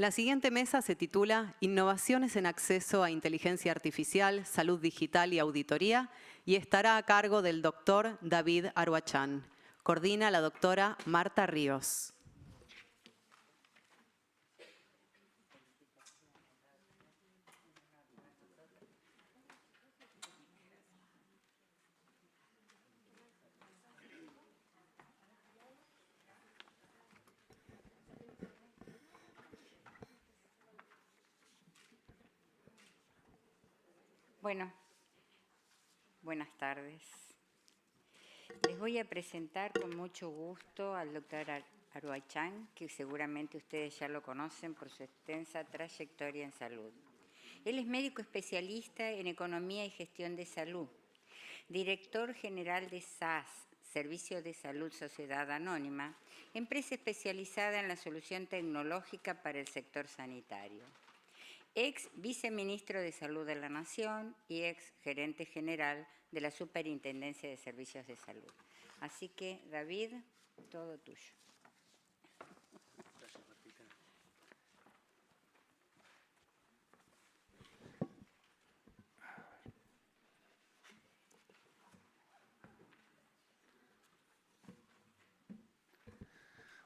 La siguiente mesa se titula Innovaciones en acceso a inteligencia artificial, salud digital y auditoría y estará a cargo del doctor David Aruachán. Coordina la doctora Marta Ríos. Bueno, buenas tardes. Les voy a presentar con mucho gusto al doctor Aruachán, que seguramente ustedes ya lo conocen por su extensa trayectoria en salud. Él es médico especialista en Economía y Gestión de Salud, director general de SAS, Servicio de Salud Sociedad Anónima, empresa especializada en la solución tecnológica para el sector sanitario. Ex viceministro de Salud de la Nación y ex gerente general de la Superintendencia de Servicios de Salud. Así que, David, todo tuyo. Gracias, Martita.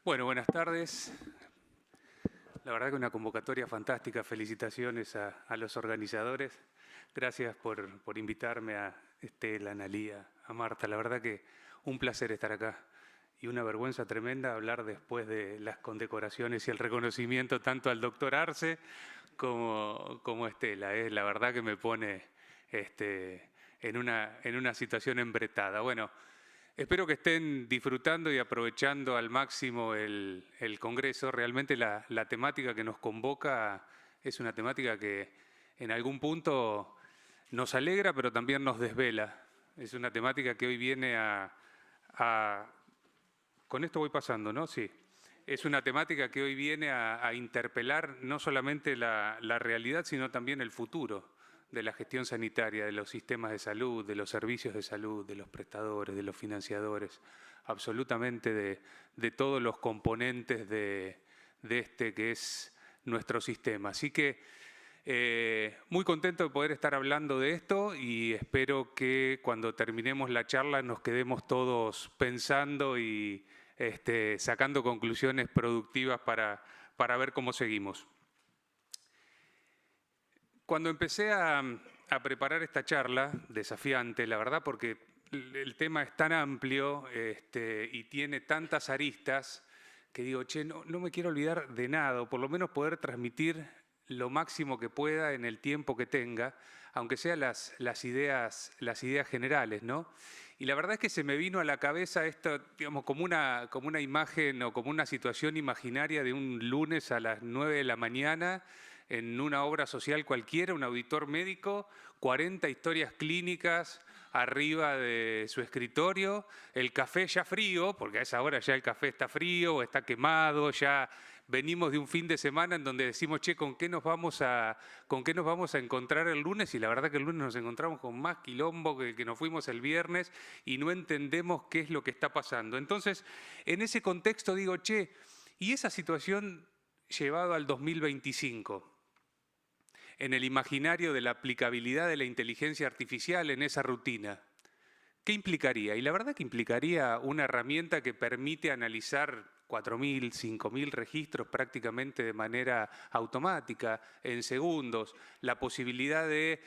Bueno, buenas tardes. La verdad que una convocatoria fantástica. Felicitaciones a los organizadores. Gracias por invitarme, a Estela, a Analía, a Marta. La verdad que un placer estar acá y una vergüenza tremenda hablar después de las condecoraciones y el reconocimiento tanto al doctor Arce como a Estela. La verdad que me pone en una situación embretada. Bueno, espero que estén disfrutando y aprovechando al máximo el Congreso. Realmente la temática que nos convoca es una temática que en algún punto nos alegra, pero también nos desvela. Es una temática que hoy viene con esto voy pasando, ¿no? Sí. Es una temática que hoy viene a interpelar no solamente la realidad, sino también el futuro de la gestión sanitaria, de los sistemas de salud, de los servicios de salud, de los prestadores, de los financiadores, absolutamente de todos los componentes de este que es nuestro sistema. Así que muy contento de poder estar hablando de esto y espero que cuando terminemos la charla nos quedemos todos pensando y sacando conclusiones productivas para ver cómo seguimos. Cuando empecé a preparar esta charla, desafiante, la verdad, porque el tema es tan amplio y tiene tantas aristas, que digo, no me quiero olvidar de nada, o por lo menos poder transmitir lo máximo que pueda en el tiempo que tenga, aunque sean las ideas generales, ¿no? Y la verdad es que se me vino a la cabeza esto, digamos, como una imagen o como una situación imaginaria de un lunes a las 9 de la mañana, en una obra social cualquiera, un auditor médico, 40 historias clínicas arriba de su escritorio, el café ya frío, porque a esa hora ya el café está frío o está quemado, ya venimos de un fin de semana en donde decimos, ¿con qué nos vamos a encontrar el lunes? Y la verdad que el lunes nos encontramos con más quilombo que nos fuimos el viernes y no entendemos qué es lo que está pasando. Entonces, en ese contexto digo, ¿y esa situación llevado al 2025? En el imaginario de la aplicabilidad de la inteligencia artificial en esa rutina, ¿qué implicaría? Y la verdad que implicaría una herramienta que permite analizar 4.000, 5.000 registros prácticamente de manera automática, en segundos, la posibilidad de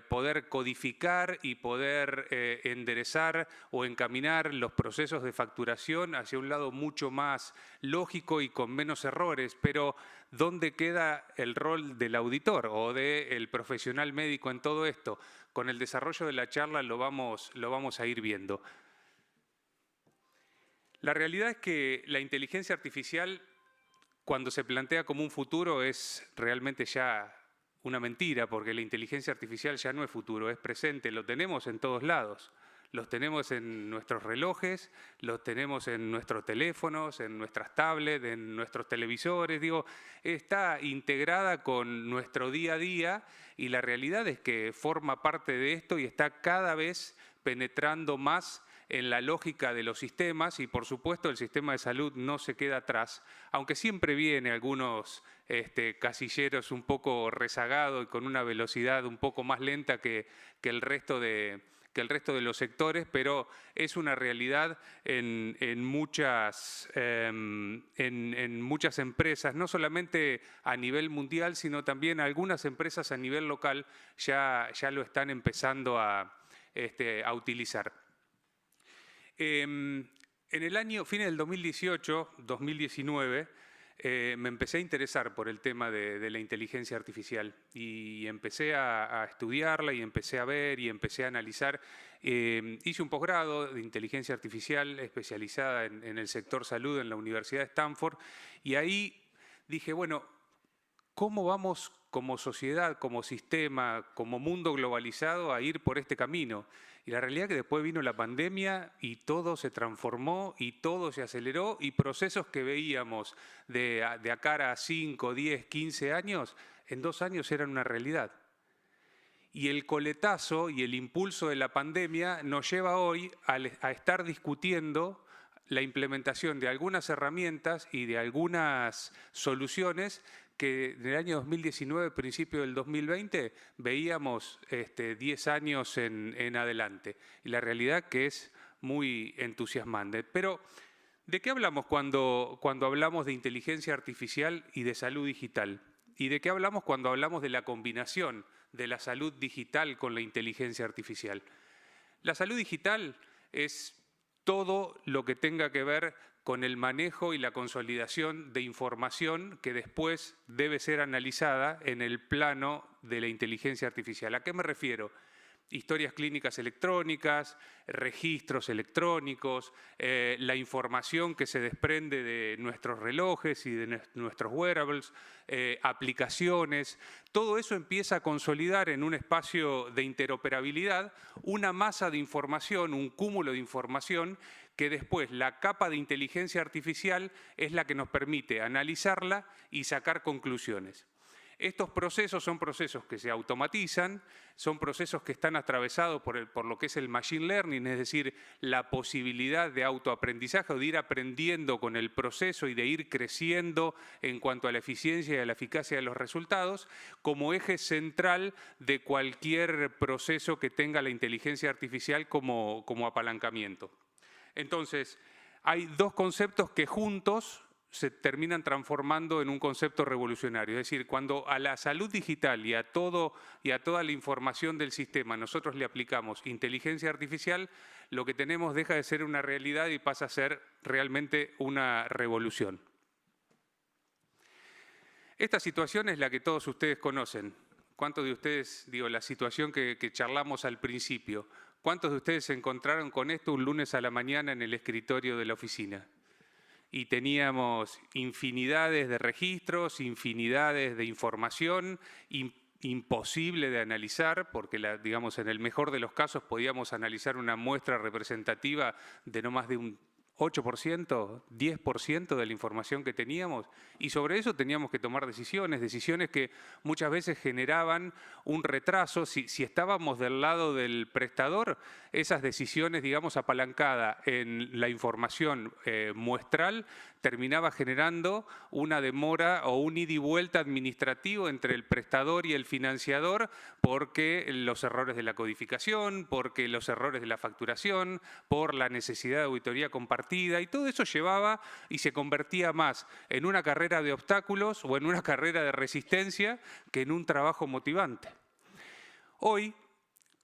poder codificar y poder enderezar o encaminar los procesos de facturación hacia un lado mucho más lógico y con menos errores, pero ¿dónde queda el rol del auditor o del profesional médico en todo esto? Con el desarrollo de la charla lo vamos a ir viendo. La realidad es que la inteligencia artificial, cuando se plantea como un futuro, es realmente ya una mentira, porque la inteligencia artificial ya no es futuro, es presente, lo tenemos en todos lados. Los tenemos en nuestros relojes, los tenemos en nuestros teléfonos, en nuestras tablets, en nuestros televisores. Digo, está integrada con nuestro día a día y la realidad es que forma parte de esto y está cada vez penetrando más en la lógica de los sistemas y, por supuesto, el sistema de salud no se queda atrás, aunque siempre viene algunos casilleros un poco rezagados y con una velocidad un poco más lenta que el resto de los sectores, pero es una realidad en muchas empresas, no solamente a nivel mundial, sino también algunas empresas a nivel local ya lo están empezando a utilizar. En el año, fines del 2018, 2019, me empecé a interesar por el tema de la inteligencia artificial y empecé a estudiarla y empecé a ver y empecé a analizar. Hice un posgrado de inteligencia artificial especializada en el sector salud en la Universidad de Stanford y ahí dije, bueno, ¿cómo vamos como sociedad, como sistema, como mundo globalizado a ir por este camino? Y la realidad es que después vino la pandemia y todo se transformó y todo se aceleró y procesos que veíamos de cara a 5, 10, 15 años, en 2 años eran una realidad. Y el coletazo y el impulso de la pandemia nos lleva hoy a estar discutiendo la implementación de algunas herramientas y de algunas soluciones que en el año 2019, principio del 2020, veíamos 10 años en adelante. Y la realidad que es muy entusiasmante. Pero, ¿de qué hablamos cuando hablamos de inteligencia artificial y de salud digital? ¿Y de qué hablamos cuando hablamos de la combinación de la salud digital con la inteligencia artificial? La salud digital es todo lo que tenga que ver con el manejo y la consolidación de información que después debe ser analizada en el plano de la inteligencia artificial. ¿A qué me refiero? Historias clínicas electrónicas, registros electrónicos, la información que se desprende de nuestros relojes y de nuestros wearables, aplicaciones. Todo eso empieza a consolidar en un espacio de interoperabilidad una masa de información, un cúmulo de información que después la capa de inteligencia artificial es la que nos permite analizarla y sacar conclusiones. Estos procesos son procesos que se automatizan, son procesos que están atravesados por lo que es el machine learning, es decir, la posibilidad de autoaprendizaje o de ir aprendiendo con el proceso y de ir creciendo en cuanto a la eficiencia y a la eficacia de los resultados, como eje central de cualquier proceso que tenga la inteligencia artificial como apalancamiento. Entonces, hay dos conceptos que juntos se terminan transformando en un concepto revolucionario. Es decir, cuando a la salud digital y a toda la información del sistema nosotros le aplicamos inteligencia artificial, lo que tenemos deja de ser una realidad y pasa a ser realmente una revolución. Esta situación es la que todos ustedes conocen. ¿Cuántos de ustedes, la situación que charlamos al principio, cuántos de ustedes se encontraron con esto un lunes a la mañana en el escritorio de la oficina? Y teníamos infinidades de registros, infinidades de información, imposible de analizar, porque digamos, en el mejor de los casos podíamos analizar una muestra representativa de no más de un 8%, 10% de la información que teníamos, y sobre eso teníamos que tomar decisiones que muchas veces generaban un retraso. Si estábamos del lado del prestador, esas decisiones, digamos, apalancadas en la información muestral, terminaba generando una demora o un ida y vuelta administrativo entre el prestador y el financiador, porque los errores de la codificación, porque los errores de la facturación, por la necesidad de auditoría compartida, y todo eso llevaba y se convertía más en una carrera de obstáculos o en una carrera de resistencia que en un trabajo motivante. Hoy,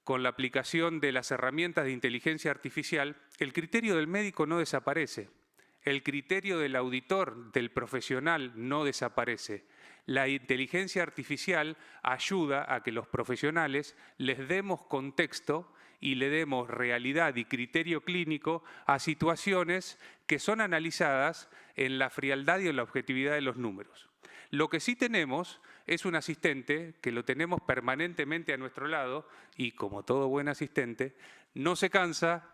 con la aplicación de las herramientas de inteligencia artificial, el criterio del médico no desaparece. El criterio del auditor, del profesional, no desaparece. La inteligencia artificial ayuda a que los profesionales les demos contexto y le demos realidad y criterio clínico a situaciones que son analizadas en la frialdad y en la objetividad de los números. Lo que sí tenemos es un asistente que lo tenemos permanentemente a nuestro lado y, como todo buen asistente, no se cansa,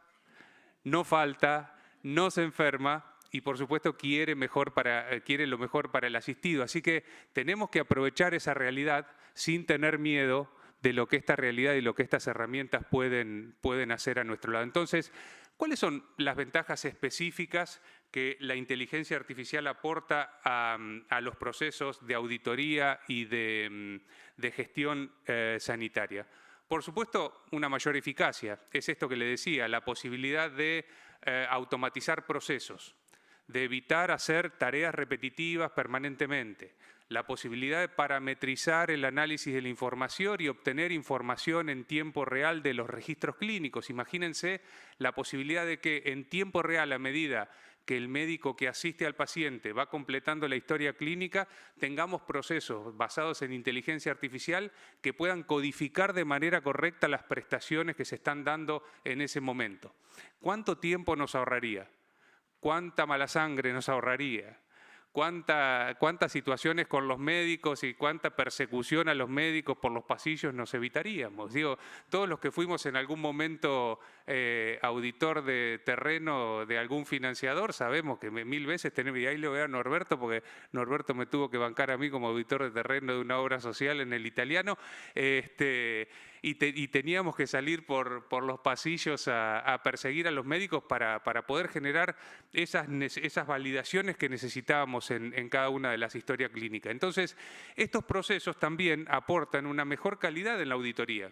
no falta, no se enferma, y por supuesto quiere lo mejor para el asistido. Así que tenemos que aprovechar esa realidad sin tener miedo de lo que esta realidad y lo que estas herramientas pueden hacer a nuestro lado. Entonces, ¿Cuáles son las ventajas específicas que la inteligencia artificial aporta a los procesos de auditoría y de gestión sanitaria? Por supuesto, una mayor eficacia. Es esto que le decía, la posibilidad de automatizar procesos, de evitar hacer tareas repetitivas permanentemente, la posibilidad de parametrizar el análisis de la información y obtener información en tiempo real de los registros clínicos. Imagínense la posibilidad de que en tiempo real, a medida que el médico que asiste al paciente va completando la historia clínica, tengamos procesos basados en inteligencia artificial que puedan codificar de manera correcta las prestaciones que se están dando en ese momento. ¿Cuánto tiempo nos ahorraría? ¿Cuánta mala sangre nos ahorraría? ¿Cuántas situaciones con los médicos y cuánta persecución a los médicos por los pasillos nos evitaríamos? Digo, todos los que fuimos en algún momento auditor de terreno de algún financiador, sabemos que 1000 veces tenemos, y ahí le voy a Norberto, porque Norberto me tuvo que bancar a mí como auditor de terreno de una obra social en el italiano, y teníamos que salir por los pasillos a perseguir a los médicos para poder generar esas validaciones que necesitábamos en cada una de las historias clínicas. Entonces, estos procesos también aportan una mejor calidad en la auditoría,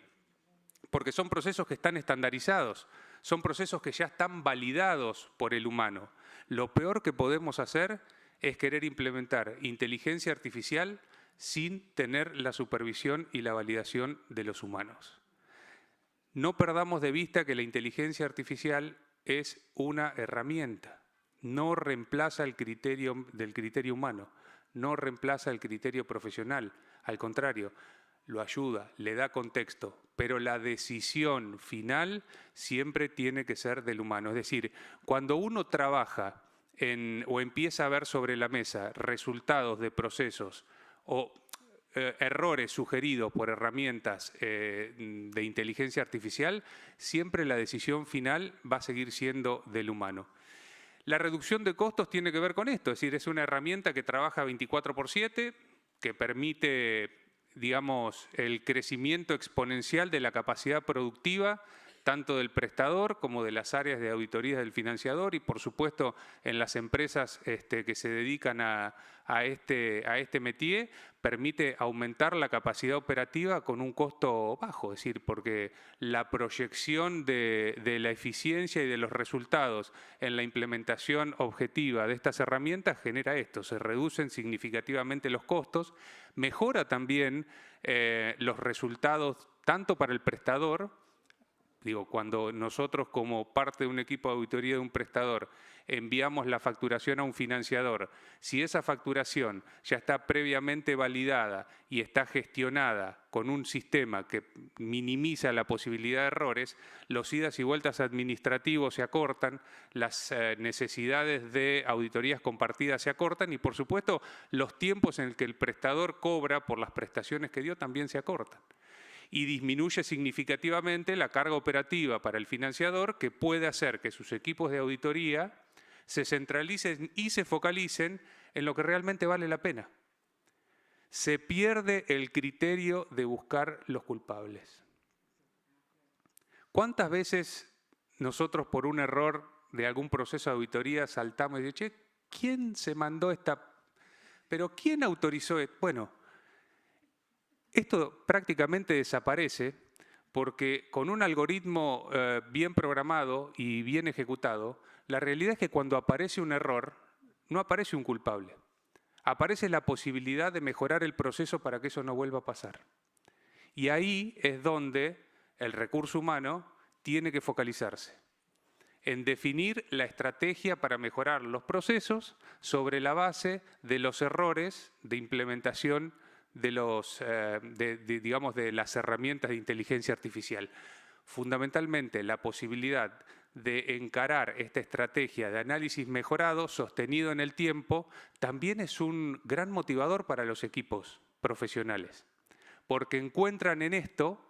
porque son procesos que están estandarizados, son procesos que ya están validados por el humano. Lo peor que podemos hacer es querer implementar inteligencia artificial sin tener la supervisión y la validación de los humanos. No perdamos de vista que la inteligencia artificial es una herramienta, no reemplaza el criterio humano, no reemplaza el criterio profesional, al contrario, lo ayuda, le da contexto, pero la decisión final siempre tiene que ser del humano. Es decir, cuando uno trabaja o empieza a ver sobre la mesa resultados de procesos o errores sugeridos por herramientas de inteligencia artificial, siempre la decisión final va a seguir siendo del humano. La reducción de costos tiene que ver con esto, es decir, es una herramienta que trabaja 24/7, que permite, digamos, el crecimiento exponencial de la capacidad productiva, tanto del prestador como de las áreas de auditoría del financiador y, por supuesto, en las empresas que se dedican a este métier, permite aumentar la capacidad operativa con un costo bajo, es decir, porque la proyección de la eficiencia y de los resultados en la implementación objetiva de estas herramientas genera esto, se reducen significativamente los costos, mejora también los resultados tanto para el prestador. Digo, cuando nosotros como parte de un equipo de auditoría de un prestador enviamos la facturación a un financiador, si esa facturación ya está previamente validada y está gestionada con un sistema que minimiza la posibilidad de errores, los idas y vueltas administrativos se acortan, las necesidades de auditorías compartidas se acortan y, por supuesto, los tiempos en el que el prestador cobra por las prestaciones que dio también se acortan. Y disminuye significativamente la carga operativa para el financiador, que puede hacer que sus equipos de auditoría se centralicen y se focalicen en lo que realmente vale la pena. Se pierde el criterio de buscar los culpables. ¿Cuántas veces nosotros por un error de algún proceso de auditoría saltamos y decimos, che, ¿quién se mandó esta? ¿Pero quién autorizó esto? Bueno, esto prácticamente desaparece porque con un algoritmo bien programado y bien ejecutado, la realidad es que cuando aparece un error, no aparece un culpable. Aparece la posibilidad de mejorar el proceso para que eso no vuelva a pasar. Y ahí es donde el recurso humano tiene que focalizarse, en definir la estrategia para mejorar los procesos sobre la base de los errores de implementación de las herramientas de inteligencia artificial. Fundamentalmente, la posibilidad de encarar esta estrategia de análisis mejorado, sostenido en el tiempo, también es un gran motivador para los equipos profesionales, porque encuentran en esto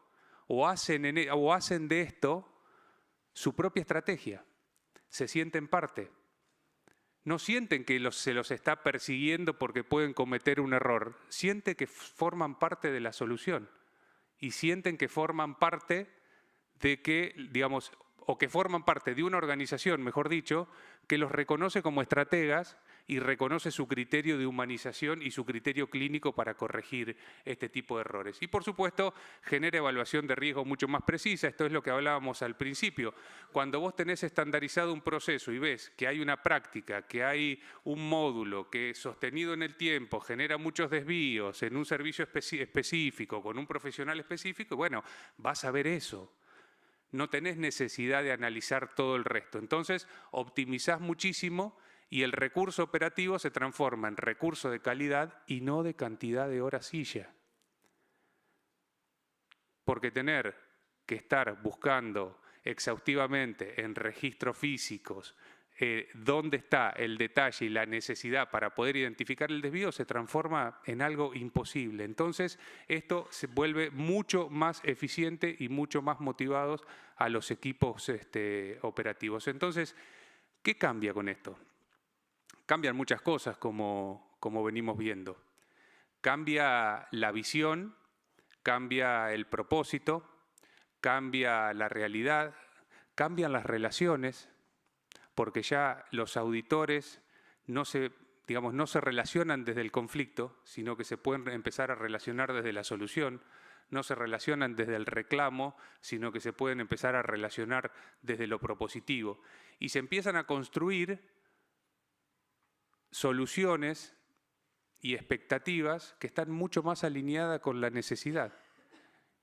o hacen de esto su propia estrategia, se sienten parte. No sienten que se los está persiguiendo porque pueden cometer un error, sienten que forman parte de la solución y sienten que forman parte de que, digamos, o que forman parte de una organización, mejor dicho, que los reconoce como estrategas y reconoce su criterio de humanización y su criterio clínico para corregir este tipo de errores. Y por supuesto, genera evaluación de riesgo mucho más precisa. Esto es lo que hablábamos al principio. Cuando vos tenés estandarizado un proceso y ves que hay una práctica, que hay un módulo que sostenido en el tiempo genera muchos desvíos en un servicio específico, con un profesional específico, bueno, vas a ver eso. No tenés necesidad de analizar todo el resto. Entonces, optimizás muchísimo y el recurso operativo se transforma en recurso de calidad y no de cantidad de horas silla. Porque tener que estar buscando exhaustivamente en registros físicos dónde está el detalle y la necesidad para poder identificar el desvío se transforma en algo imposible. Entonces, esto se vuelve mucho más eficiente y mucho más motivados a los equipos operativos. Entonces, ¿qué cambia con esto? Cambian muchas cosas, como venimos viendo. Cambia la visión, cambia el propósito, cambia la realidad, cambian las relaciones, porque ya los auditores no se relacionan desde el conflicto, sino que se pueden empezar a relacionar desde la solución, no se relacionan desde el reclamo, sino que se pueden empezar a relacionar desde lo propositivo. Y se empiezan a construir soluciones y expectativas que están mucho más alineadas con la necesidad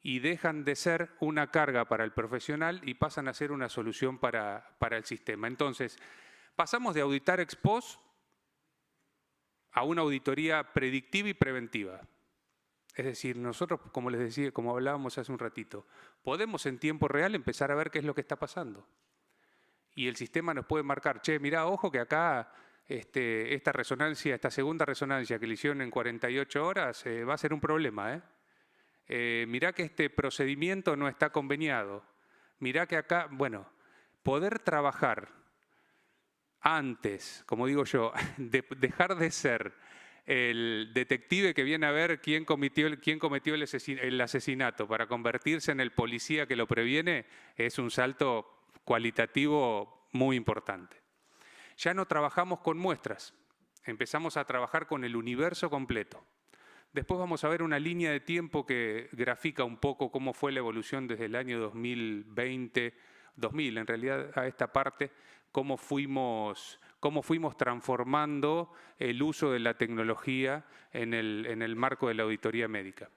y dejan de ser una carga para el profesional y pasan a ser una solución para el sistema. Entonces, pasamos de auditar ex post a una auditoría predictiva y preventiva. Es decir, nosotros, como les decía, como hablábamos hace un ratito, podemos en tiempo real empezar a ver qué es lo que está pasando. Y el sistema nos puede marcar, che, mirá, ojo que acá esta resonancia, esta segunda resonancia que le hicieron en 48 horas va a ser un problema, mirá que este procedimiento no está conveniado. Mirá que acá, bueno, poder trabajar antes, como digo yo, dejar de ser el detective que viene a ver quién cometió el asesinato para convertirse en el policía que lo previene, es un salto cualitativo muy importante. Ya no trabajamos con muestras, empezamos a trabajar con el universo completo. Después vamos a ver una línea de tiempo que grafica un poco cómo fue la evolución desde el año 2020, 2000 en realidad a esta parte, cómo fuimos transformando el uso de la tecnología en el marco de la auditoría médica.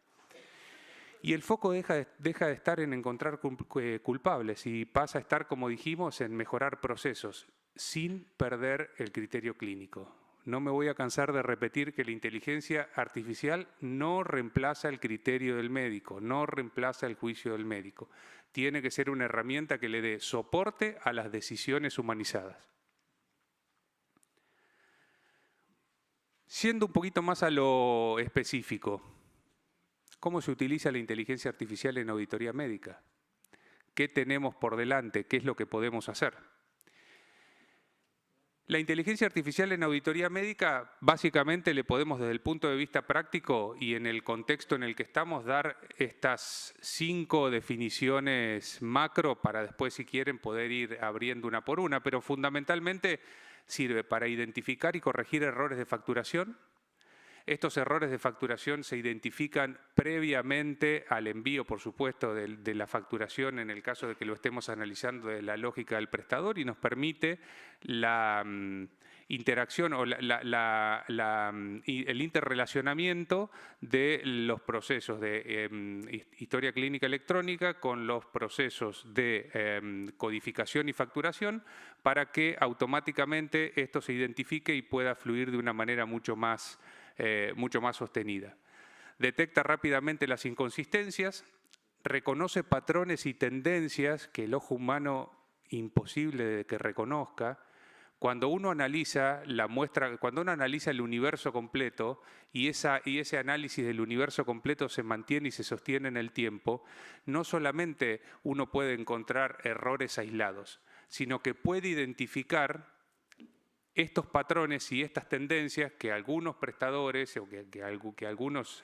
Y el foco deja de estar en encontrar culpables y pasa a estar, como dijimos, en mejorar procesos sin perder el criterio clínico. No me voy a cansar de repetir que la inteligencia artificial no reemplaza el criterio del médico, no reemplaza el juicio del médico. Tiene que ser una herramienta que le dé soporte a las decisiones humanizadas. Siendo un poquito más a lo específico, ¿cómo se utiliza la inteligencia artificial en auditoría médica? ¿Qué tenemos por delante? ¿Qué es lo que podemos hacer? La inteligencia artificial en auditoría médica, básicamente le podemos desde el punto de vista práctico y en el contexto en el que estamos dar estas 5 definiciones macro para después, si quieren, poder ir abriendo una por una, pero fundamentalmente sirve para identificar y corregir errores de facturación. Estos errores de facturación se identifican previamente al envío, por supuesto, de la facturación en el caso de que lo estemos analizando de la lógica del prestador y nos permite la interacción o el interrelacionamiento de los procesos de historia clínica electrónica con los procesos de codificación y facturación para que automáticamente esto se identifique y pueda fluir de una manera mucho más sostenida. Detecta rápidamente las inconsistencias, reconoce patrones y tendencias que el ojo humano imposible de que reconozca. Cuando uno analiza la muestra, cuando uno analiza el universo completo y ese análisis del universo completo se mantiene y se sostiene en el tiempo, no solamente uno puede encontrar errores aislados, sino que puede identificar estos patrones y estas tendencias que algunos prestadores o que algunos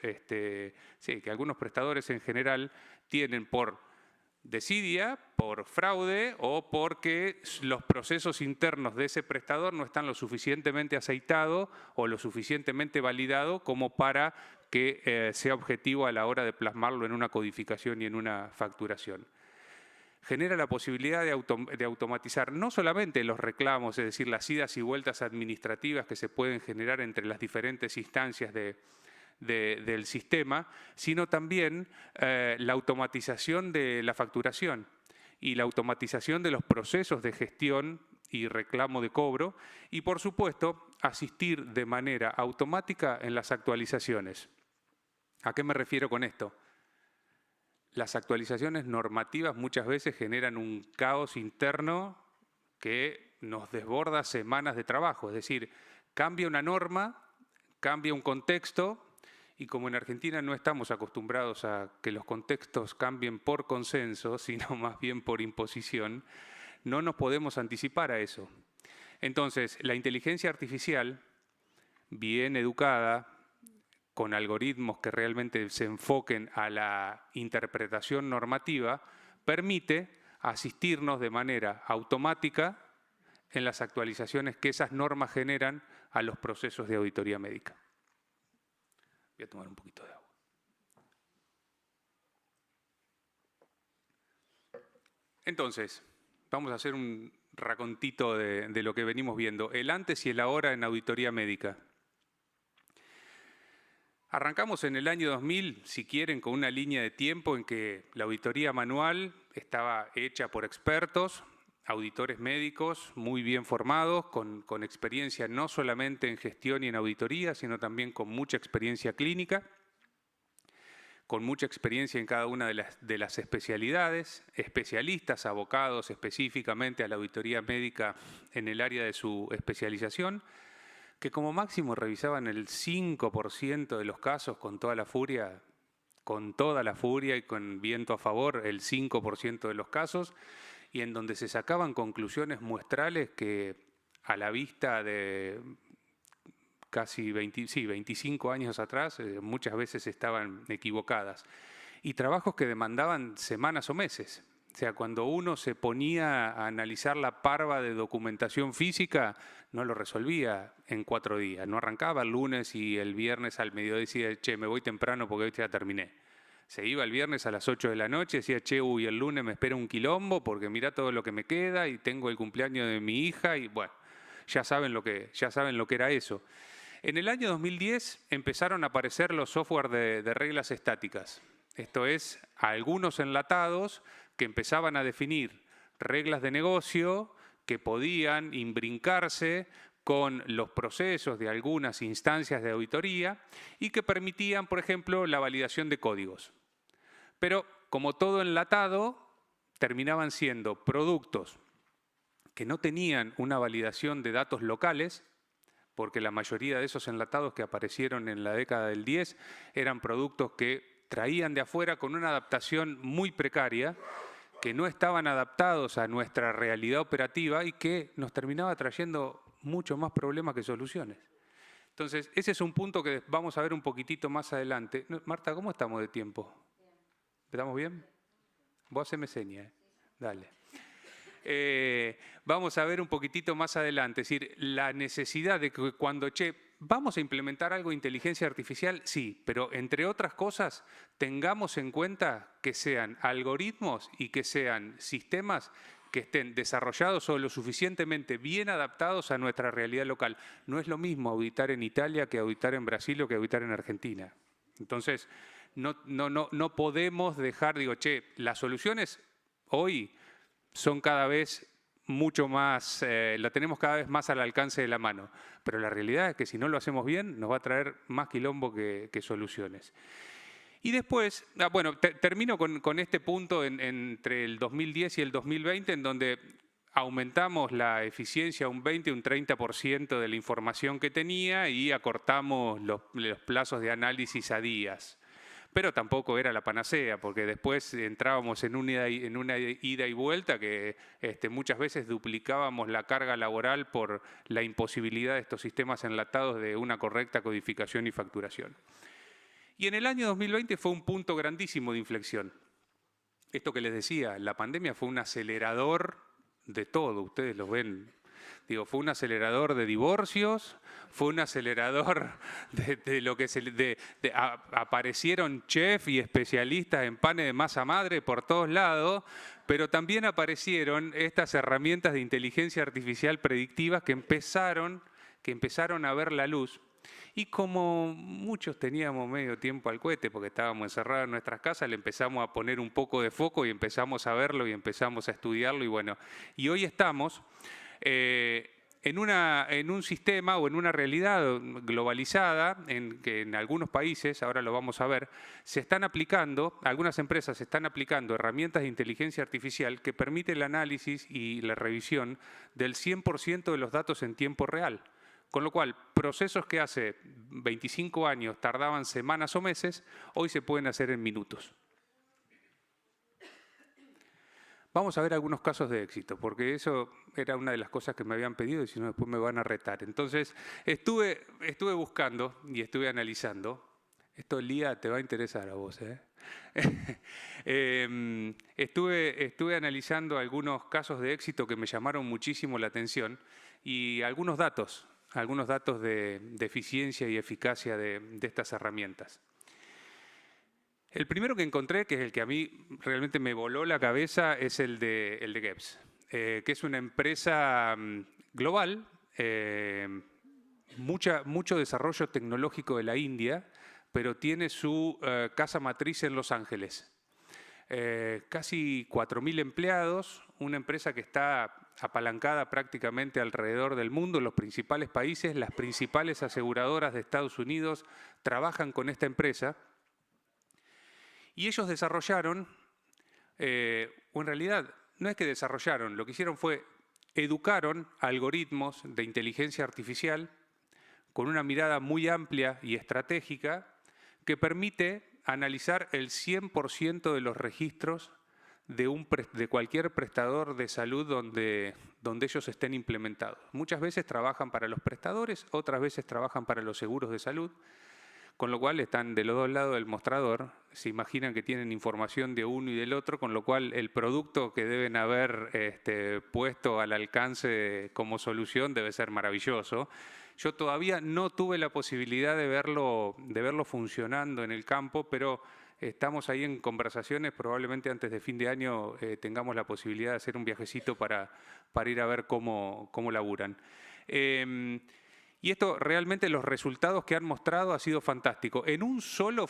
prestadores en general tienen por desidia, por fraude o porque los procesos internos de ese prestador no están lo suficientemente aceitados o lo suficientemente validados como para que sea objetivo a la hora de plasmarlo en una codificación y en una facturación. Genera la posibilidad de automatizar no solamente los reclamos, es decir, las idas y vueltas administrativas que se pueden generar entre las diferentes instancias del sistema, sino también la automatización de la facturación y la automatización de los procesos de gestión y reclamo de cobro y, por supuesto, asistir de manera automática en las actualizaciones. ¿A qué me refiero con esto? Las actualizaciones normativas muchas veces generan un caos interno que nos desborda semanas de trabajo. Es decir, cambia una norma, cambia un contexto y como en Argentina no estamos acostumbrados a que los contextos cambien por consenso, sino más bien por imposición, no nos podemos anticipar a eso. Entonces, la inteligencia artificial, bien educada, con algoritmos que realmente se enfoquen a la interpretación normativa, permite asistirnos de manera automática en las actualizaciones que esas normas generan a los procesos de auditoría médica. Voy a tomar un poquito de agua. Entonces, vamos a hacer un racontito de lo que venimos viendo, el antes y el ahora en auditoría médica. Arrancamos en el año 2000, si quieren, con una línea de tiempo en que la auditoría manual estaba hecha por expertos, auditores médicos muy bien formados, con experiencia no solamente en gestión y en auditoría, sino también con mucha experiencia clínica, con mucha experiencia en cada una de las especialidades, especialistas abocados específicamente a la auditoría médica en el área de su especialización, que como máximo revisaban el 5% de los casos con toda la furia y con viento a favor, el 5% de los casos, y en donde se sacaban conclusiones muestrales que a la vista de casi 25 años atrás muchas veces estaban equivocadas. Y trabajos que demandaban semanas o meses. O sea, cuando uno se ponía a analizar la parva de documentación física, no lo resolvía en 4 días. No arrancaba el lunes y el viernes al mediodía decía, che, me voy temprano porque hoy ya terminé. Se iba el viernes a las 8 de la noche, decía, che, uy, el lunes me espera un quilombo porque mirá todo lo que me queda y tengo el cumpleaños de mi hija y bueno, ya saben lo que era eso. En el año 2010 empezaron a aparecer los software de reglas estáticas. Esto es, algunos enlatados que empezaban a definir reglas de negocio que podían imbrincarse con los procesos de algunas instancias de auditoría y que permitían, por ejemplo, la validación de códigos. Pero, como todo enlatado, terminaban siendo productos que no tenían una validación de datos locales, porque la mayoría de esos enlatados que aparecieron en la década del 10 eran productos que traían de afuera con una adaptación muy precaria, que no estaban adaptados a nuestra realidad operativa y que nos terminaba trayendo mucho más problemas que soluciones. Entonces, ese es un punto que vamos a ver un poquitito más adelante. Marta, ¿cómo estamos de tiempo? ¿Estamos bien? Vos haceme seña, dale. Vamos a ver un poquitito más adelante, es decir, la necesidad de que cuando, ¿vamos a implementar algo de inteligencia artificial? Sí, pero entre otras cosas, tengamos en cuenta que sean algoritmos y que sean sistemas que estén desarrollados o lo suficientemente bien adaptados a nuestra realidad local. No es lo mismo auditar en Italia que auditar en Brasil o que auditar en Argentina. Entonces, no podemos dejar, las soluciones hoy son cada vez mucho más, la tenemos cada vez más al alcance de la mano. Pero la realidad es que si no lo hacemos bien, nos va a traer más quilombo que soluciones. Y después, termino con este punto entre el 2010 y el 2020, en donde aumentamos la eficiencia un 20, un 30% de la información que tenía y acortamos los plazos de análisis a días. Pero tampoco era la panacea, porque después entrábamos en una ida y vuelta que muchas veces duplicábamos la carga laboral por la imposibilidad de estos sistemas enlatados de una correcta codificación y facturación. Y en el año 2020 fue un punto grandísimo de inflexión. esto que les decía, la pandemia fue un acelerador de todo, ustedes lo ven. Digo, fue un acelerador de divorcios, fue un acelerador de lo que aparecieron chefs y especialistas en panes de masa madre por todos lados, pero también aparecieron estas herramientas de inteligencia artificial predictivas que empezaron a ver la luz. Y como muchos teníamos medio tiempo al cohete porque estábamos encerrados en nuestras casas, le empezamos a poner un poco de foco y empezamos a verlo y empezamos a estudiarlo. Y bueno, y hoy estamos en un sistema o en una realidad globalizada en que en algunos países, ahora lo vamos a ver, algunas empresas están aplicando herramientas de inteligencia artificial que permiten el análisis y la revisión del 100% de los datos en tiempo real. Con lo cual, procesos que hace 25 años tardaban semanas o meses, hoy se pueden hacer en minutos. Vamos a ver algunos casos de éxito, porque eso era una de las cosas que me habían pedido y si no después me van a retar. Entonces, estuve buscando y estuve analizando. Esto, Lía, te va a interesar a vos, ¿eh? Estuve analizando algunos casos de éxito que me llamaron muchísimo la atención y algunos datos de eficiencia y eficacia de estas herramientas. El primero que encontré, que es el que a mí realmente me voló la cabeza, es el de Gebs, que es una empresa global, mucho desarrollo tecnológico de la India, pero tiene su casa matriz en Los Ángeles. Casi 4.000 empleados, una empresa que está apalancada prácticamente alrededor del mundo, en los principales países, las principales aseguradoras de Estados Unidos trabajan con esta empresa. Y ellos desarrollaron, o en realidad no es que desarrollaron, lo que hicieron fue educaron algoritmos de inteligencia artificial con una mirada muy amplia y estratégica que permite analizar el 100% de los registros de cualquier prestador de salud donde ellos estén implementados. Muchas veces trabajan para los prestadores, otras veces trabajan para los seguros de salud, con lo cual están de los dos lados del mostrador, se imaginan que tienen información de uno y del otro, con lo cual el producto que deben haber puesto al alcance como solución debe ser maravilloso. Yo todavía no tuve la posibilidad de verlo funcionando en el campo, pero estamos ahí en conversaciones, probablemente antes de fin de año tengamos la posibilidad de hacer un viajecito para ir a ver cómo laburan. Y esto realmente los resultados que han mostrado ha sido fantástico. En un solo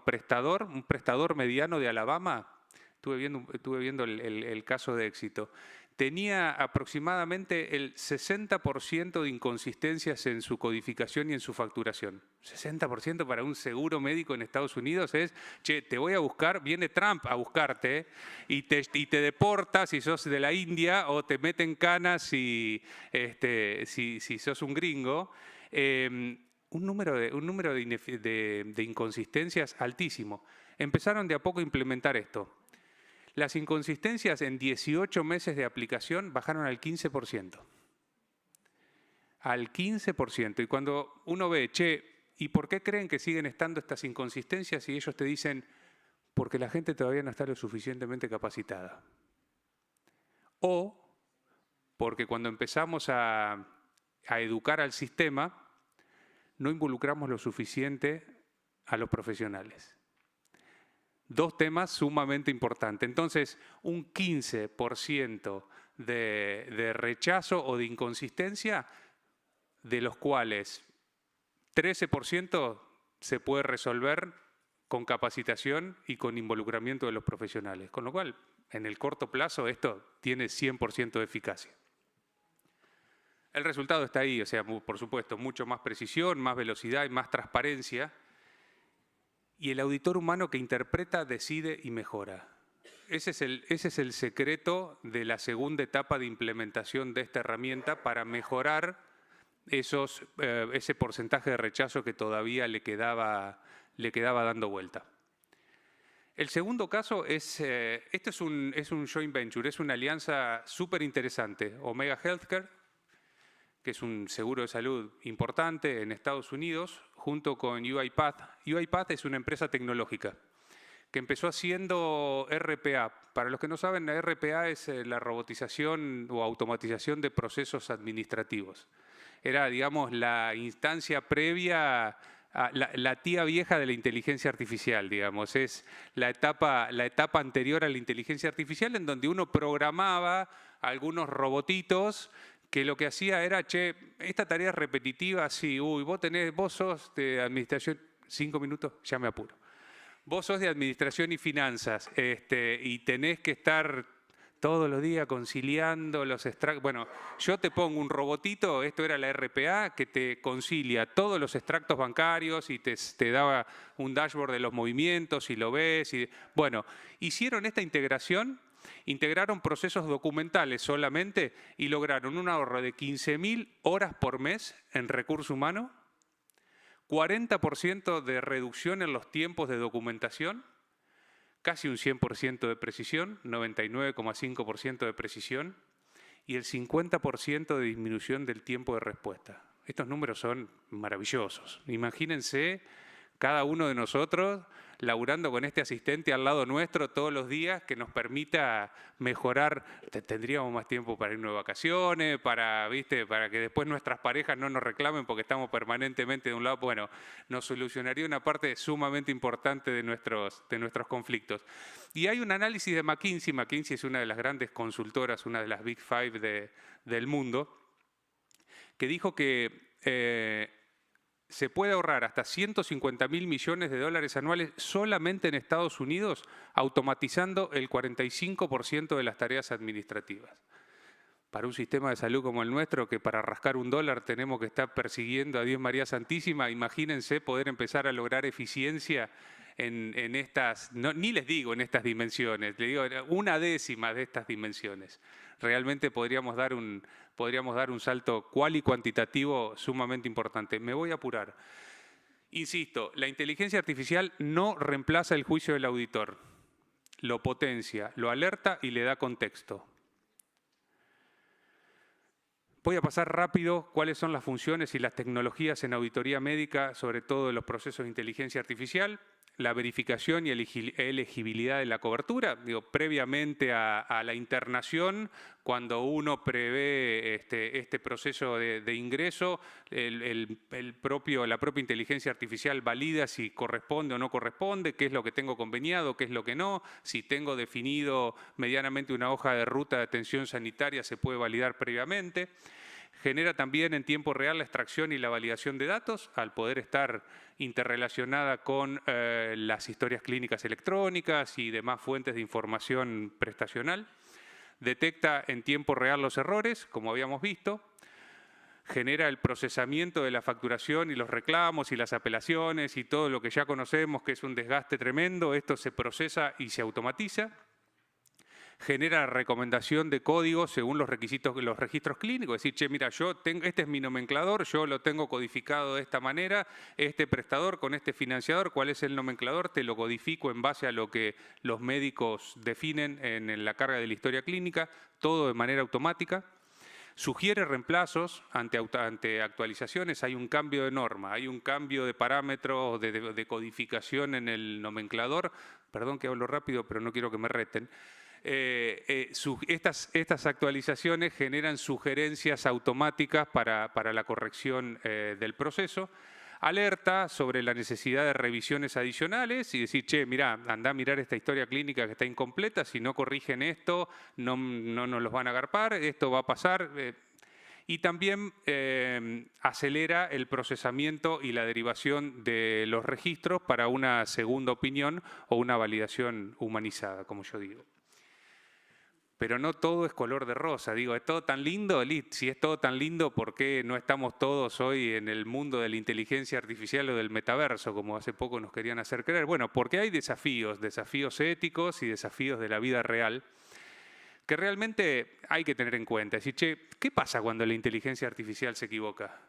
prestador, un prestador mediano de Alabama, estuve viendo el caso de éxito, tenía aproximadamente el 60% de inconsistencias en su codificación y en su facturación. 60% para un seguro médico en Estados Unidos es, che, te voy a buscar, viene Trump a buscarte y te deporta si sos de la India o te meten canas si sos un gringo. Un número de inconsistencias altísimo. Empezaron de a poco a implementar esto. Las inconsistencias en 18 meses de aplicación bajaron al 15%. Al 15%. Y cuando uno ve, che, ¿y por qué creen que siguen estando estas inconsistencias? Y ellos te dicen, porque la gente todavía no está lo suficientemente capacitada. O porque cuando empezamos a educar al sistema, no involucramos lo suficiente a los profesionales. Dos temas sumamente importantes. Entonces, un 15% de rechazo o de inconsistencia, de los cuales 13% se puede resolver con capacitación y con involucramiento de los profesionales. Con lo cual, en el corto plazo, esto tiene 100% de eficacia. El resultado está ahí, o sea, por supuesto, mucho más precisión, más velocidad y más transparencia. Y el auditor humano que interpreta, decide y mejora. Ese es el secreto de la segunda etapa de implementación de esta herramienta para mejorar ese porcentaje de rechazo que todavía le quedaba dando vuelta. El segundo caso este es un joint venture, es una alianza súper interesante. Omega Healthcare, que es un seguro de salud importante en Estados Unidos, junto con UiPath. UiPath es una empresa tecnológica que empezó haciendo RPA. Para los que no saben, la RPA es la robotización o automatización de procesos administrativos. Era, digamos, la instancia previa a la tía vieja de la inteligencia artificial, digamos. Es la etapa anterior a la inteligencia artificial en donde uno programaba algunos robotitos que lo que hacía era, che, esta tarea es repetitiva, sí, uy, vos sos de administración, 5 minutos, ya me apuro. Vos sos de administración y finanzas y tenés que estar todos los días conciliando los extractos. Bueno, yo te pongo un robotito, esto era la RPA, que te concilia todos los extractos bancarios y te daba un dashboard de los movimientos y lo ves. Bueno, hicieron esta integración, integraron procesos documentales solamente y lograron un ahorro de 15.000 horas por mes en recurso humano, 40% de reducción en los tiempos de documentación, casi un 100% de precisión, 99,5% de precisión y el 50% de disminución del tiempo de respuesta. Estos números son maravillosos. Imagínense cada uno de nosotros laburando con este asistente al lado nuestro todos los días que nos permita mejorar. Tendríamos más tiempo para irnos de vacaciones, para que después nuestras parejas no nos reclamen porque estamos permanentemente de un lado. Bueno, nos solucionaría una parte sumamente importante de nuestros conflictos. Y hay un análisis de McKinsey. McKinsey es una de las grandes consultoras, una de las Big Five del mundo, que dijo que se puede ahorrar hasta 150.000 millones de dólares anuales solamente en Estados Unidos, automatizando el 45% de las tareas administrativas. Para un sistema de salud como el nuestro, que para rascar $1 tenemos que estar persiguiendo a Dios María Santísima, imagínense poder empezar a lograr eficiencia en estas, ni les digo en estas dimensiones, les digo una décima de estas dimensiones. Realmente podríamos dar un salto cual y cuantitativo sumamente importante. Me voy a apurar. Insisto, la inteligencia artificial no reemplaza el juicio del auditor. Lo potencia, lo alerta y le da contexto. Voy a pasar rápido cuáles son las funciones y las tecnologías en auditoría médica, sobre todo de los procesos de inteligencia artificial. La verificación y elegibilidad de la cobertura, previamente a la internación, cuando uno prevé este proceso de ingreso, la propia inteligencia artificial valida si corresponde o no corresponde, qué es lo que tengo conveniado, qué es lo que no, si tengo definido medianamente una hoja de ruta de atención sanitaria, se puede validar previamente. Genera también en tiempo real la extracción y la validación de datos, al poder estar interrelacionada con las historias clínicas electrónicas y demás fuentes de información prestacional. Detecta en tiempo real los errores, como habíamos visto. Genera el procesamiento de la facturación y los reclamos y las apelaciones y todo lo que ya conocemos, que es un desgaste tremendo. Esto se procesa y se automatiza. Genera recomendación de códigos según los requisitos de los registros clínicos. Es decir, che, mira, este es mi nomenclador, yo lo tengo codificado de esta manera, este prestador con este financiador, ¿cuál es el nomenclador? Te lo codifico en base a lo que los médicos definen en la carga de la historia clínica, todo de manera automática. Sugiere reemplazos ante actualizaciones, hay un cambio de norma, hay un cambio de parámetros de codificación en el nomenclador. Perdón que hablo rápido, pero no quiero que me reten. Estas actualizaciones generan sugerencias automáticas para la corrección del proceso. Alerta sobre la necesidad de revisiones adicionales y decir, che, mirá, andá a mirar esta historia clínica que está incompleta, si no corrigen esto, no nos los van a agarpar, esto va a pasar. Y también acelera el procesamiento y la derivación de los registros para una segunda opinión o una validación humanizada, como yo digo. Pero no todo es color de rosa. Digo, ¿es todo tan lindo? Si es todo tan lindo, ¿por qué no estamos todos hoy en el mundo de la inteligencia artificial o del metaverso, como hace poco nos querían hacer creer? Bueno, porque hay desafíos éticos y desafíos de la vida real que realmente hay que tener en cuenta. Es decir, che, ¿qué pasa cuando la inteligencia artificial se equivoca?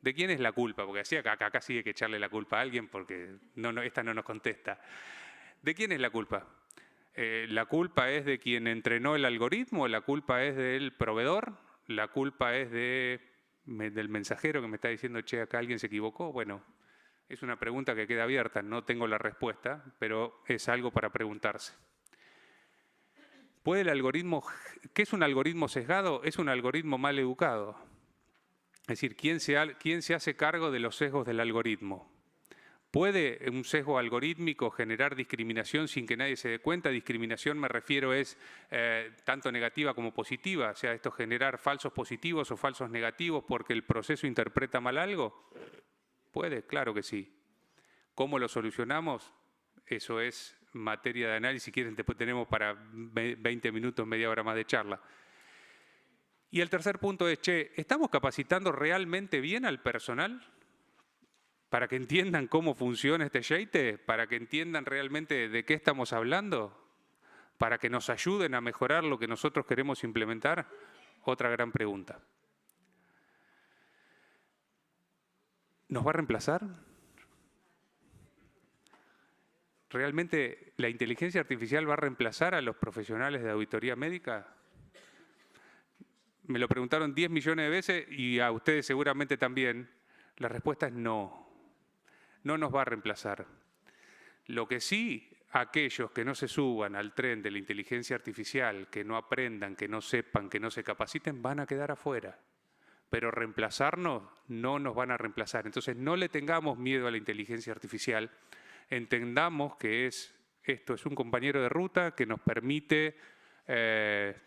¿De quién es la culpa? Porque así acá sí hay que echarle la culpa a alguien porque esta no nos contesta. ¿De quién es la culpa? ¿La culpa es de quien entrenó el algoritmo? ¿La culpa es del proveedor? ¿La culpa es del mensajero que me está diciendo, che, acá alguien se equivocó? Bueno, Es una pregunta que queda abierta, no tengo la respuesta, pero es algo para preguntarse. ¿Puede el algoritmo, qué es un algoritmo sesgado? Es un algoritmo mal educado. Es decir, ¿quién se hace cargo de los sesgos del algoritmo? ¿Puede un sesgo algorítmico generar discriminación sin que nadie se dé cuenta? Discriminación, me refiero, es tanto negativa como positiva. O sea, esto generar falsos positivos o falsos negativos porque el proceso interpreta mal algo. ¿Puede? Claro que sí. ¿Cómo lo solucionamos? Eso es materia de análisis. Si quieren, después tenemos para 20 minutos, media hora más de charla. Y el tercer punto es, ¿estamos capacitando realmente bien al personal? Para que entiendan cómo funciona este JEITE, para que entiendan realmente de qué estamos hablando, para que nos ayuden a mejorar lo que nosotros queremos implementar. Otra gran pregunta. ¿Nos va a reemplazar? ¿Realmente la inteligencia artificial va a reemplazar a los profesionales de auditoría médica? Me lo preguntaron 10 millones de veces y a ustedes seguramente también. La respuesta es no. No nos va a reemplazar. Lo que sí, aquellos que no se suban al tren de la inteligencia artificial, que no aprendan, que no sepan, que no se capaciten, van a quedar afuera. Pero reemplazarnos no nos van a reemplazar. Entonces no le tengamos miedo a la inteligencia artificial. Entendamos que esto es un compañero de ruta que nos permite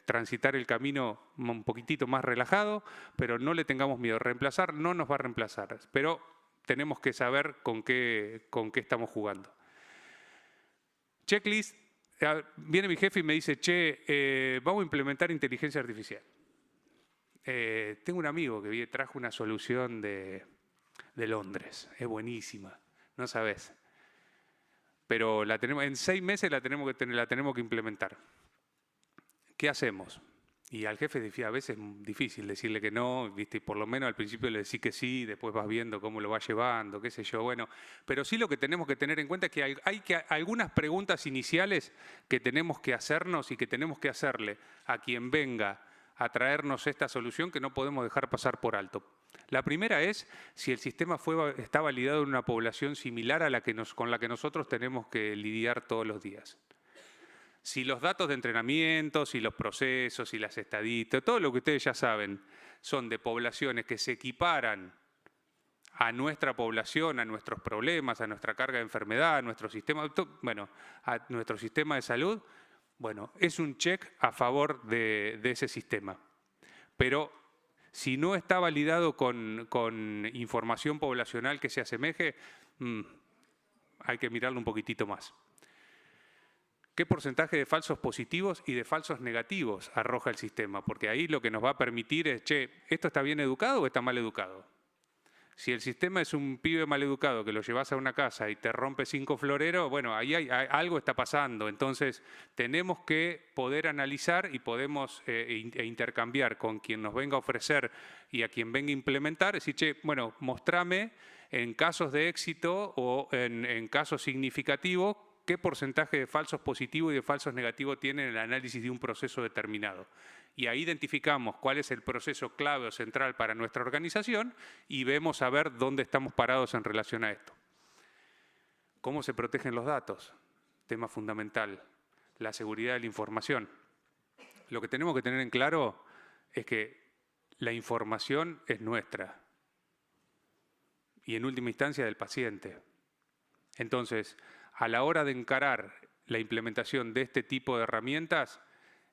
transitar el camino un poquitito más relajado, pero no le tengamos miedo. Reemplazar no nos va a reemplazar, pero tenemos que saber con qué estamos jugando. Checklist. Viene mi jefe y me dice, vamos a implementar inteligencia artificial. Tengo un amigo que trajo una solución de Londres. Es buenísima, no sabes. Pero en 6 meses la tenemos que implementar. ¿Qué hacemos? Y al jefe decía, a veces es difícil decirle que no, ¿viste? Y por lo menos al principio le decís que sí, después vas viendo cómo lo va llevando, qué sé yo. Bueno, pero sí lo que tenemos que tener en cuenta es que hay algunas preguntas iniciales que tenemos que hacernos y que tenemos que hacerle a quien venga a traernos esta solución que no podemos dejar pasar por alto. La primera es si el sistema está validado en una población similar a con la que nosotros tenemos que lidiar todos los días. Si los datos de entrenamiento, si los procesos, si las estadísticas, todo lo que ustedes ya saben, son de poblaciones que se equiparan a nuestra población, a nuestros problemas, a nuestra carga de enfermedad, a nuestro sistema, a nuestro sistema de salud, bueno, es un check a favor de ese sistema. Pero si no está validado con información poblacional que se asemeje, hay que mirarlo un poquitito más. ¿Qué porcentaje de falsos positivos y de falsos negativos arroja el sistema? Porque ahí lo que nos va a permitir es, ¿esto está bien educado o está mal educado? Si el sistema es un pibe mal educado que lo llevas a una casa y te rompe 5 floreros, bueno, ahí algo está pasando. Entonces, tenemos que poder analizar y podemos intercambiar con quien nos venga a ofrecer y a quien venga a implementar. Decir, bueno, mostrame en casos de éxito o en casos significativos qué porcentaje de falsos positivos y de falsos negativos tiene el análisis de un proceso determinado. Y ahí identificamos cuál es el proceso clave o central para nuestra organización y vemos a ver dónde estamos parados en relación a esto. ¿Cómo se protegen los datos? Tema fundamental, la seguridad de la información. Lo que tenemos que tener en claro es que la información es nuestra y en última instancia del paciente. Entonces, a la hora de encarar la implementación de este tipo de herramientas,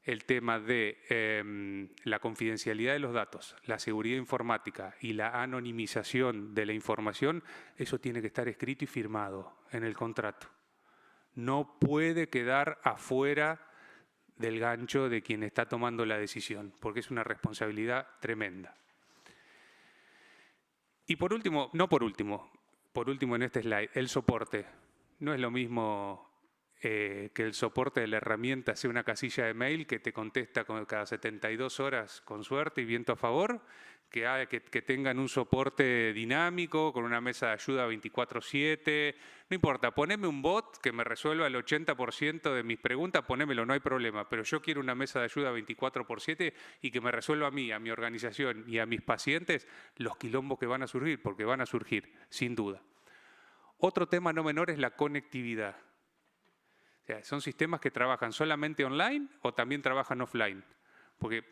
el tema de la confidencialidad de los datos, la seguridad informática y la anonimización de la información, eso tiene que estar escrito y firmado en el contrato. No puede quedar afuera del gancho de quien está tomando la decisión, porque es una responsabilidad tremenda. Y por último en este slide, el soporte. No es lo mismo que el soporte de la herramienta sea una casilla de mail que te contesta cada 72 horas con suerte y viento a favor, que tengan un soporte dinámico con una mesa de ayuda 24/7. No importa, poneme un bot que me resuelva el 80% de mis preguntas, ponémelo, no hay problema. Pero yo quiero una mesa de ayuda 24/7 y que me resuelva a mí, a mi organización y a mis pacientes los quilombos que van a surgir, porque van a surgir, sin duda. Otro tema no menor es la conectividad. O sea, son sistemas que trabajan solamente online o también trabajan offline. Porque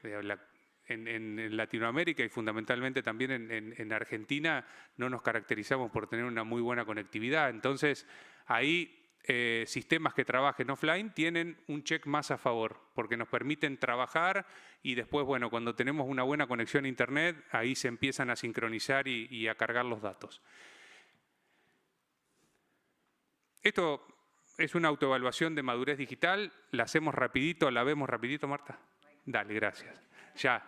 en Latinoamérica y fundamentalmente también en Argentina no nos caracterizamos por tener una muy buena conectividad. Entonces, ahí sistemas que trabajen offline tienen un check más a favor, porque nos permiten trabajar y después, bueno, cuando tenemos una buena conexión a Internet, ahí se empiezan a sincronizar y a cargar los datos. Esto es una autoevaluación de madurez digital, la hacemos rapidito, la vemos rapidito, Marta. Dale, gracias. Ya.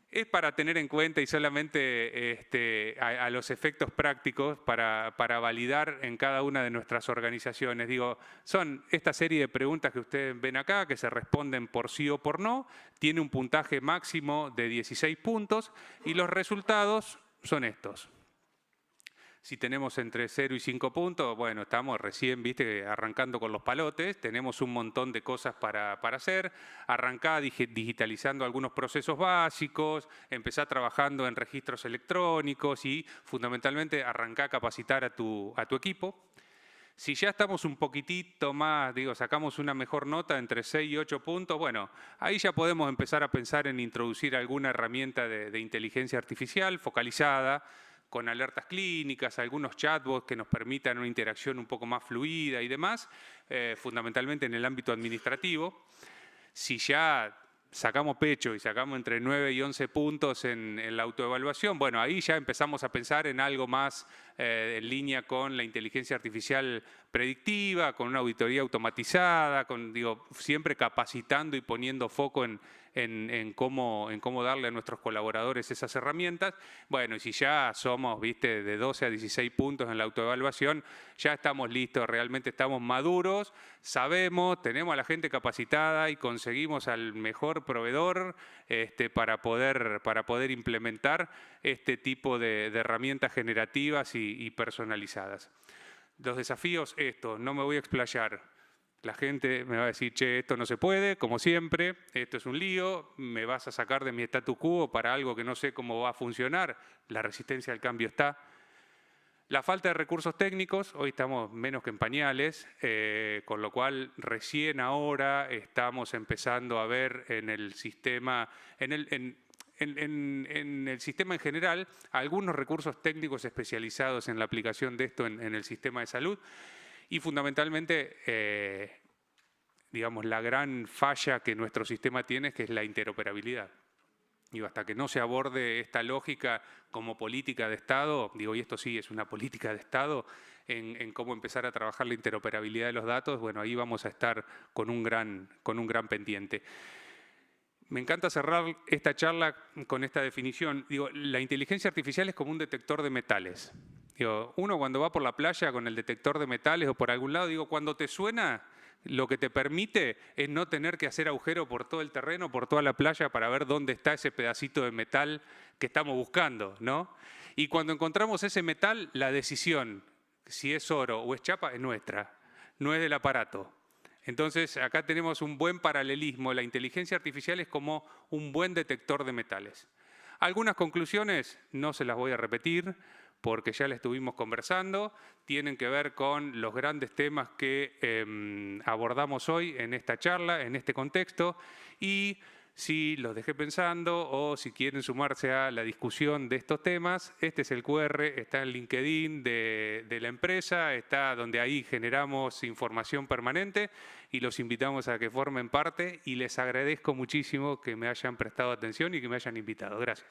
Es para tener en cuenta y solamente a los efectos prácticos para validar en cada una de nuestras organizaciones. Digo, son esta serie de preguntas que ustedes ven acá, que se responden por sí o por no, tiene un puntaje máximo de 16 puntos y los resultados son estos. Si tenemos entre 0 y 5 puntos, bueno, estamos recién, viste, arrancando con los palotes, tenemos un montón de cosas para hacer, arrancá digitalizando algunos procesos básicos, empezá trabajando en registros electrónicos y fundamentalmente arrancá a capacitar a tu equipo. Si ya estamos un poquitito más, digo, sacamos una mejor nota entre 6 y 8 puntos, bueno, ahí ya podemos empezar a pensar en introducir alguna herramienta de inteligencia artificial focalizada, con alertas clínicas, algunos chatbots que nos permitan una interacción un poco más fluida y demás, fundamentalmente en el ámbito administrativo. Si ya sacamos pecho y sacamos entre 9 y 11 puntos en la autoevaluación, bueno, ahí ya empezamos a pensar en algo más en línea con la inteligencia artificial predictiva, con una auditoría automatizada, siempre capacitando y poniendo foco en cómo darle a nuestros colaboradores esas herramientas. Bueno, y si ya somos, viste, de 12 a 16 puntos en la autoevaluación, ya estamos listos, realmente estamos maduros, sabemos, tenemos a la gente capacitada y conseguimos al mejor proveedor para poder implementar este tipo de herramientas generativas y personalizadas. Los desafíos, no me voy a explayar. La gente me va a decir, che, esto no se puede, como siempre, esto es un lío, me vas a sacar de mi statu quo para algo que no sé cómo va a funcionar. La resistencia al cambio está. La falta de recursos técnicos, hoy estamos menos que en pañales, con lo cual recién ahora estamos empezando a ver en el sistema, en el sistema en general, algunos recursos técnicos especializados en la aplicación de esto en el sistema de salud. Y fundamentalmente, digamos, la gran falla que nuestro sistema tiene es que es la interoperabilidad. Digo, hasta que no se aborde esta lógica como política de Estado, digo, y esto sí es una política de Estado, en cómo empezar a trabajar la interoperabilidad de los datos, bueno, ahí vamos a estar con un gran pendiente. Me encanta cerrar esta charla con esta definición. Digo, la inteligencia artificial es como un detector de metales. Digo, uno cuando va por la playa con el detector de metales o por algún lado, digo, cuando te suena, lo que te permite es no tener que hacer agujero por todo el terreno, por toda la playa para ver dónde está ese pedacito de metal que estamos buscando, ¿no? Y cuando encontramos ese metal, la decisión, si es oro o es chapa, es nuestra, no es del aparato. Entonces, acá tenemos un buen paralelismo. La inteligencia artificial es como un buen detector de metales. Algunas conclusiones no se las voy a repetir porque ya las estuvimos conversando. Tienen que ver con los grandes temas que abordamos hoy en esta charla, en este contexto. Y si los dejé pensando o si quieren sumarse a la discusión de estos temas, este es el QR, está en LinkedIn de la empresa, está donde ahí generamos información permanente y los invitamos a que formen parte y les agradezco muchísimo que me hayan prestado atención y que me hayan invitado. Gracias.